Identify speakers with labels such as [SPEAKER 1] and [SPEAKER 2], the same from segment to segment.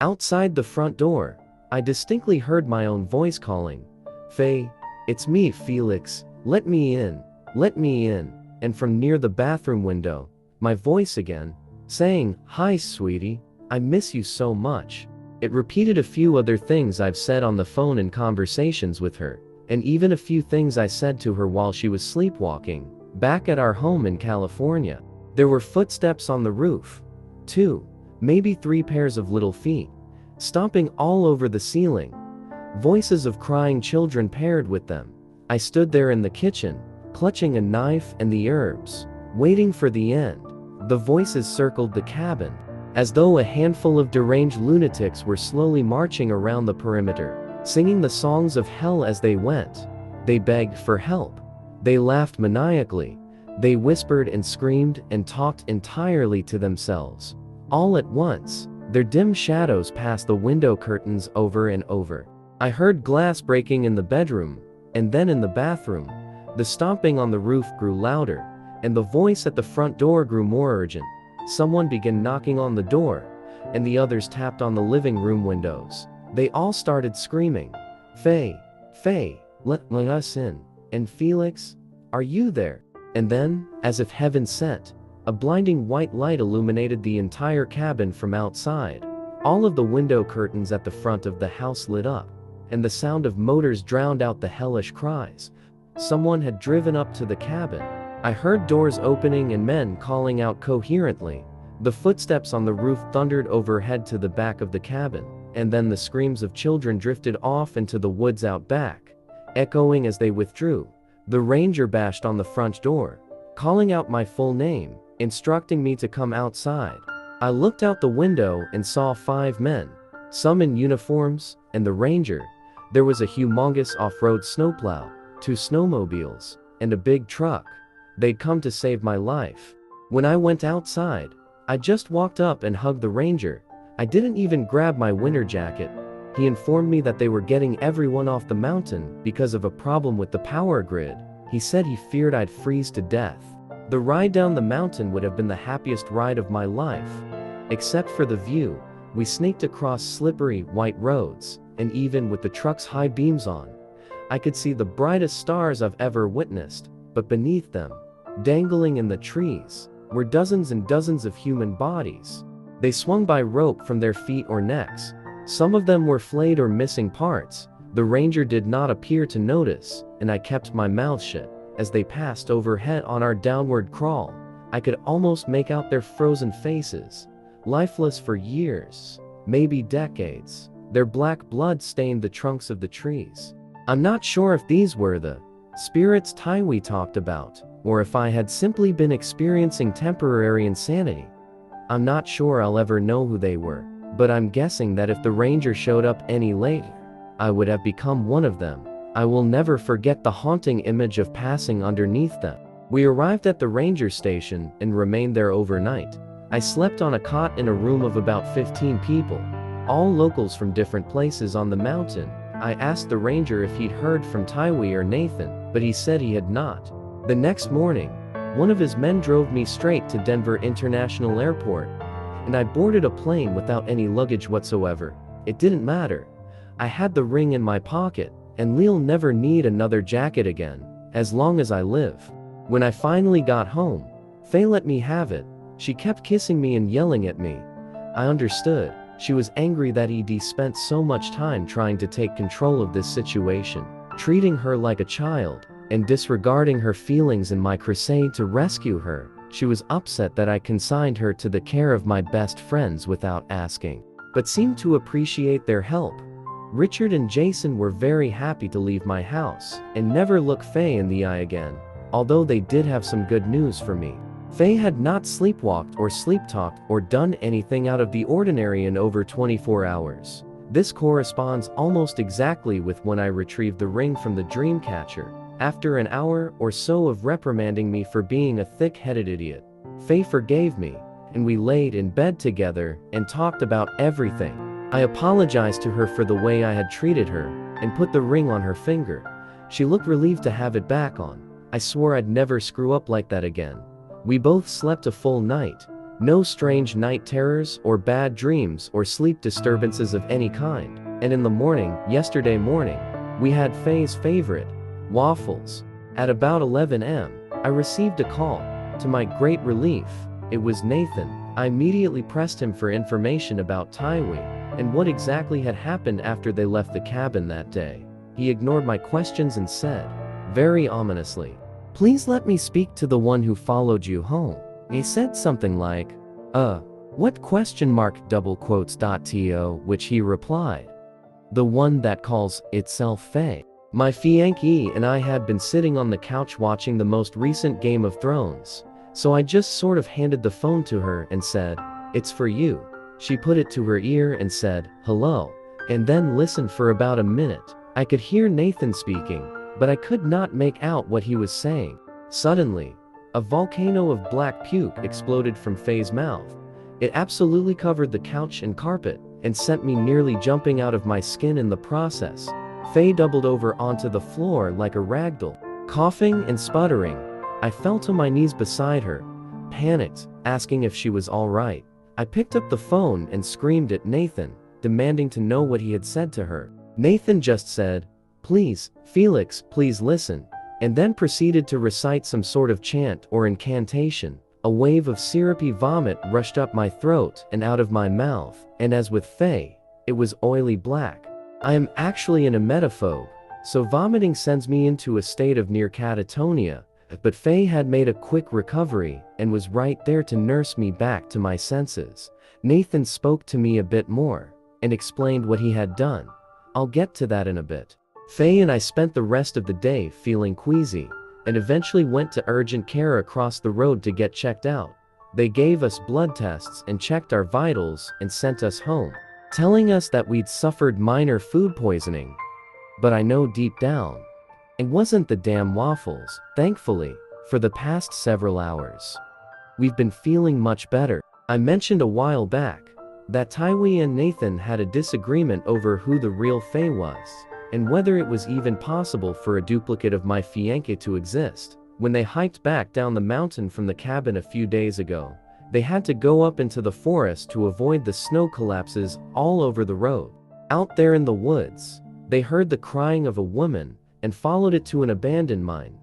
[SPEAKER 1] Outside the front door, I distinctly heard my own voice calling, "Faye, it's me, Felix, let me in, let me in," and from near the bathroom window, my voice again, saying, "Hi, sweetie, I miss you so much." It repeated a few other things I've said on the phone in conversations with her, and even a few things I said to her while she was sleepwalking, back at our home in California. There were footsteps on the roof. 2, maybe 3 pairs of little feet, stomping all over the ceiling. Voices of crying children paired with them. I stood there in the kitchen, clutching a knife and the herbs, waiting for the end. The voices circled the cabin, as though a handful of deranged lunatics were slowly marching around the perimeter, singing the songs of hell as they went. They begged for help. They laughed maniacally. They whispered and screamed and talked entirely to themselves. All at once, their dim shadows passed the window curtains over and over. I heard glass breaking in the bedroom, and then in the bathroom. The stomping on the roof grew louder, and the voice at the front door grew more urgent. Someone began knocking on the door, and the others tapped on the living room windows. They all started screaming, "Faye, Faye, let us in," and "Felix, are you there?" And then, as if heaven sent, a blinding white light illuminated the entire cabin from outside. All of the window curtains at the front of the house lit up, and the sound of motors drowned out the hellish cries. Someone had driven up to the cabin. I heard doors opening and men calling out coherently. The footsteps on the roof thundered overhead to the back of the cabin, and then the screams of children drifted off into the woods out back, echoing as they withdrew. The ranger bashed on the front door, calling out my full name, instructing me to come outside. I looked out the window and saw 5 men, some in uniforms, and the ranger. There was a humongous off-road snowplow, 2 snowmobiles, and a big truck. They'd come to save my life. When I went outside, I just walked up and hugged the ranger. I didn't even grab my winter jacket. He informed me that they were getting everyone off the mountain because of a problem with the power grid. He said he feared I'd freeze to death. The ride down the mountain would have been the happiest ride of my life. Except for the view, we sneaked across slippery, white roads, and even with the truck's high beams on, I could see the brightest stars I've ever witnessed, but beneath them, dangling in the trees, were dozens and dozens of human bodies. They swung by rope from their feet or necks. Some of them were flayed or missing parts. The ranger did not appear to notice, and I kept my mouth shut. As they passed overhead on our downward crawl, I could almost make out their frozen faces, lifeless for years, maybe decades. Their black blood stained the trunks of the trees. I'm not sure if these were the spirits Taiwi talked about, or if I had simply been experiencing temporary insanity. I'm not sure I'll ever know who they were, but I'm guessing that if the ranger showed up any later, I would have become one of them. I will never forget the haunting image of passing underneath them. We arrived at the ranger station and remained there overnight. I slept on a cot in a room of about 15 people, all locals from different places on the mountain. I asked the ranger if he'd heard from Taiwi or Nathan, but he said he had not. The next morning, one of his men drove me straight to Denver International Airport, and I boarded a plane without any luggage whatsoever. It didn't matter. I had the ring in my pocket, and Lee'll never need another jacket again, as long as I live. When I finally got home, Faye let me have it. She kept kissing me and yelling at me. I understood. She was angry that Ed spent so much time trying to take control of this situation, treating her like a child, and disregarding her feelings in my crusade to rescue her. She was upset that I consigned her to the care of my best friends without asking, but seemed to appreciate their help. Richard and Jason were very happy to leave my house and never look Faye in the eye again, although they did have some good news for me. Faye had not sleepwalked or sleep-talked or done anything out of the ordinary in over 24 hours. This corresponds almost exactly with when I retrieved the ring from the dream catcher. After an hour or so of reprimanding me for being a thick-headed idiot, Faye forgave me, and we laid in bed together and talked about everything. I apologized to her for the way I had treated her, and put the ring on her finger. She looked relieved to have it back on. I swore I'd never screw up like that again. We both slept a full night, No strange night terrors or bad dreams or sleep disturbances of any kind. And in the morning, yesterday morning, we had Faye's favorite, waffles. At about 11 a.m., I received a call. To my great relief, it was Nathan. I immediately pressed him for information about Taiwi and what exactly had happened after they left the cabin that day. He ignored my questions and said, very ominously, "Please let me speak to the one who followed you home." He said something like, what question mark double quotes to which he replied, "The one that calls itself Faye." My fiancée and I had been sitting on the couch watching the most recent Game of Thrones, so I just sort of handed the phone to her and said, "It's for you." She put it to her ear and said, "Hello," and then listened for about a minute. I could hear Nathan speaking, but I could not make out what he was saying. Suddenly, a volcano of black puke exploded from Faye's mouth. It absolutely covered the couch and carpet, and sent me nearly jumping out of my skin in the process. Faye doubled over onto the floor like a ragdoll. Coughing and sputtering, I fell to my knees beside her, panicked, asking if she was all right. I picked up the phone and screamed at Nathan, demanding to know what he had said to her. Nathan just said, "Please, Felix, please listen," and then proceeded to recite some sort of chant or incantation. A wave of syrupy vomit rushed up my throat and out of my mouth, and as with Faye, it was oily black. I am actually an emetophobe, so vomiting sends me into a state of near catatonia, but Faye had made a quick recovery and was right there to nurse me back to my senses. Nathan spoke to me a bit more and explained what he had done. I'll get to that in a bit. Faye and I spent the rest of the day feeling queasy, and eventually went to urgent care across the road to get checked out. They gave us blood tests and checked our vitals and sent us home, telling us that we'd suffered minor food poisoning. But I know deep down, it wasn't the damn waffles, thankfully, for the past several hours. We've been feeling much better. I mentioned a while back that Taiwi and Nathan had a disagreement over who the real Faye was, and whether it was even possible for a duplicate of my fiancée to exist. When they hiked back down the mountain from the cabin a few days ago, they had to go up into the forest to avoid the snow collapses all over the road. Out there in the woods, they heard the crying of a woman and followed it to an abandoned mine.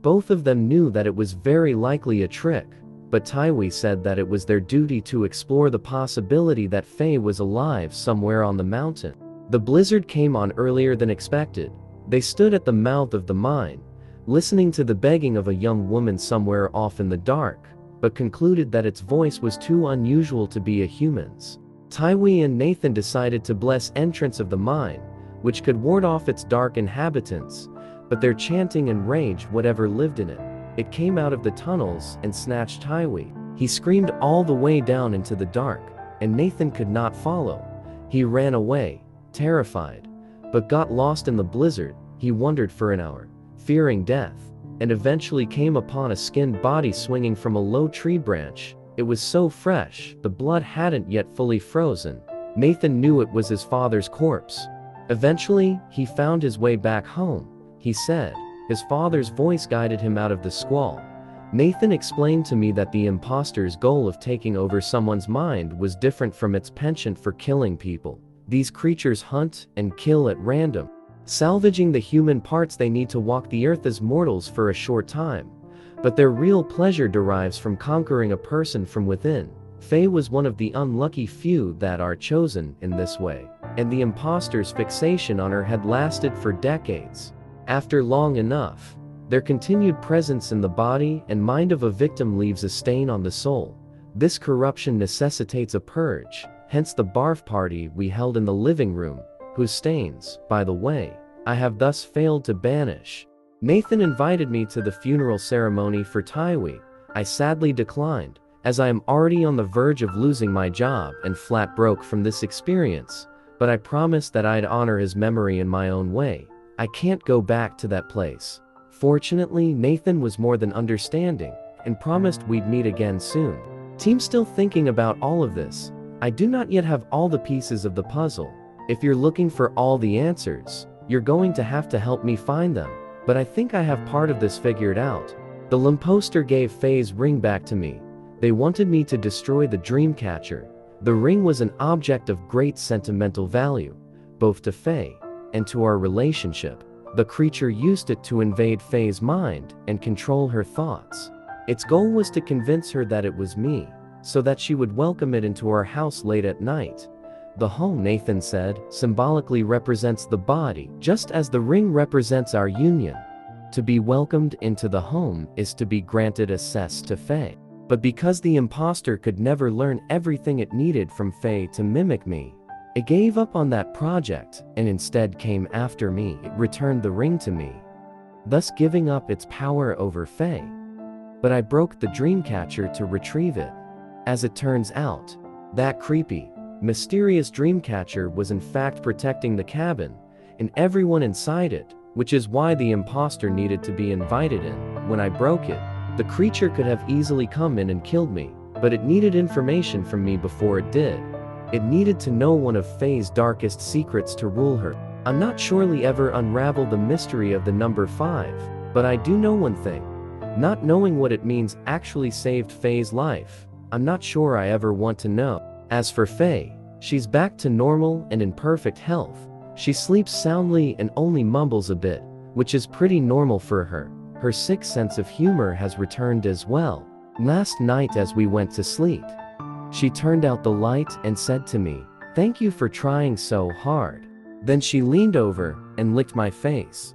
[SPEAKER 1] Both of them knew that it was very likely a trick, but Taiwi said that it was their duty to explore the possibility that Faye was alive somewhere on the mountain. The blizzard came on earlier than expected. They stood at the mouth of the mine, listening to the begging of a young woman somewhere off in the dark, but concluded that its voice was too unusual to be a human's. Taiwi and Nathan decided to bless entrance of the mine, which could ward off its dark inhabitants, but their chanting enraged whatever lived in it. It came out of the tunnels and snatched Taiwi. He screamed all the way down into the dark, and Nathan could not follow. He ran away, terrified, but got lost in the blizzard. He wandered for an hour, fearing death, and eventually came upon a skinned body swinging from a low tree branch. It was so fresh, the blood hadn't yet fully frozen. Nathan knew it was his father's corpse. Eventually, he found his way back home, he said. His father's voice guided him out of the squall. Nathan explained to me that the imposter's goal of taking over someone's mind was different from its penchant for killing people. These creatures hunt and kill at random, salvaging the human parts they need to walk the earth as mortals for a short time. But their real pleasure derives from conquering a person from within. Faye was one of the unlucky few that are chosen in this way, and the imposter's fixation on her had lasted for decades. After long enough, their continued presence in the body and mind of a victim leaves a stain on the soul. This corruption necessitates a purge, hence the barf party we held in the living room, whose stains, by the way, I have thus failed to banish. Nathan invited me to the funeral ceremony for Taiwi. I sadly declined, as I am already on the verge of losing my job and flat broke from this experience, but I promised that I'd honor his memory in my own way. I can't go back to that place. Fortunately, Nathan was more than understanding and promised we'd meet again soon. Team still thinking about all of this. I do not yet have all the pieces of the puzzle. If you're looking for all the answers, you're going to have to help me find them, but I think I have part of this figured out. The lamposter gave Faye's ring back to me, They wanted me to destroy the dreamcatcher. The ring was an object of great sentimental value, both to Faye and to our relationship. The creature used it to invade Faye's mind and control her thoughts. Its goal was to convince her that it was me, so that she would welcome it into our house late at night. The home, Nathan said, symbolically represents the body, just as the ring represents our union. To be welcomed into the home is to be granted access to Faye. But because the imposter could never learn everything it needed from Faye to mimic me, it gave up on that project and instead came after me. It returned the ring to me, thus giving up its power over Faye. But I broke the dreamcatcher to retrieve it. As it turns out, that creepy, mysterious dreamcatcher was in fact protecting the cabin and everyone inside it, which is why the imposter needed to be invited in. When I broke it, the creature could have easily come in and killed me, but it needed information from me before it did. It needed to know one of Faye's darkest secrets to rule her. I'm not surely ever unravel the mystery of the number 5, but I do know one thing. Not knowing what it means actually saved Faye's life. I'm not sure I ever want to know. As for Faye, she's back to normal and in perfect health. She sleeps soundly and only mumbles a bit, which is pretty normal for her. Her sick sense of humor has returned as well. Last night as we went to sleep, she turned out the light and said to me, "Thank you for trying so hard." Then she leaned over and licked my face.